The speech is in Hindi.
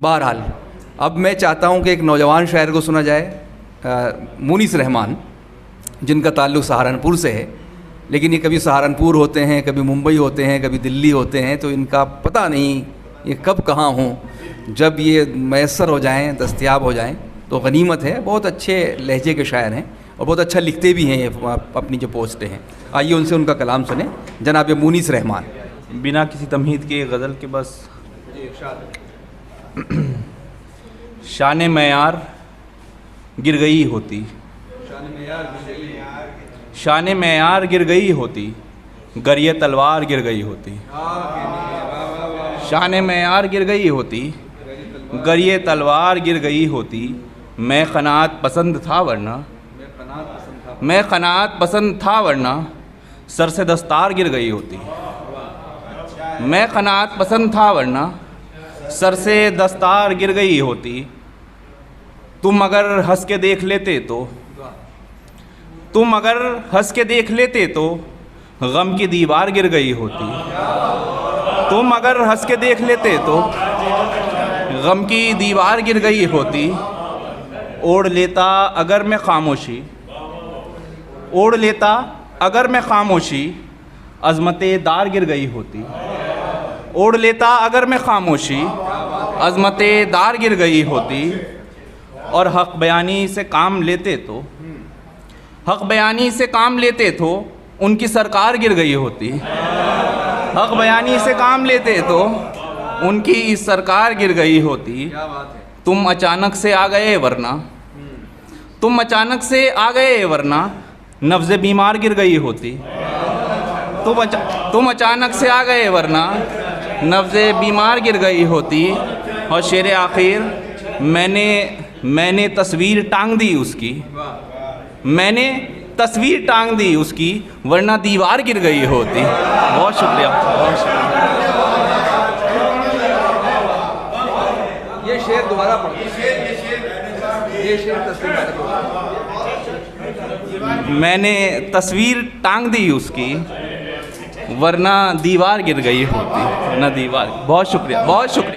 बहरहाल अब मैं चाहता हूँ कि एक नौजवान शायर को सुना जाए, मुनीस रहमान, जिनका ताल्लुक़ सहारनपुर से है, लेकिन ये कभी सहारनपुर होते हैं, कभी मुंबई होते हैं, कभी दिल्ली होते हैं, तो इनका पता नहीं ये कब कहाँ हों। जब ये मैसर हो जाएं, दस्तयाब हो जाएं तो गनीमत है। बहुत अच्छे लहजे के शायर हैं और बहुत अच्छा लिखते भी हैं ये अपनी जो पोस्टें हैं। आइए उनसे उनका कलाम सुने। जनाब मुनीस रहमान। बिना किसी तमहीद के गज़ल के बस शान मयार गिर गई होती, शान मयार गिर गई होती, गरिए तलवार गिर गई होती। शान मयार गिर गई होती, गरिए तलवार गिर गई होती। मैं क़नाअत पसंद था वरना, मैं क़नाअत पसंद था वरना सर से दस्तार गिर गई होती। मैं क़नाअत पसंद था वरना सर से दस्तार गिर गई होती। तुम अगर हंस के देख लेते तो, तुम अगर हंस के देख लेते तो गम की दीवार गिर गई होती। तुम अगर हंस के देख लेते तो गम की दीवार गिर गई होती। ओढ़ लेता अगर मैं खामोशी, ओढ़ लेता अगर मैं खामोशी, अज़मते दार गिर गई होती। ओढ़ लेता अगर मैं खामोशी, अज़मते दार गिर गई होती। और हक़ बयानी से काम लेते तो, हक़ बयानी से काम लेते तो उनकी सरकार गिर गई होती। हक़ बयानी से काम लेते तो उनकी सरकार गिर गई होती। तुम अचानक से आ गए वरना, तुम अचानक से आ गए वरना नब्ज़े बीमार गिर गई होती। तुम अचानक से आ गए वरना नब्ज़े बीमार गिर गई होती। और शेर आखिर, मैंने तस्वीर टांग दी उसकी, मैंने तस्वीर टांग दी उसकी, वरना दीवार गिर गई होती। बहुत शुक्रिया, बहुत शुक्रिया। ये शेर दोबारा पढ़ो। ये शेर तस्वीर, मैंने तस्वीर टांग दी उसकी, वरना दीवार गिर गई होती, वरना दीवार। बहुत शुक्रिया, बहुत शुक्रिया।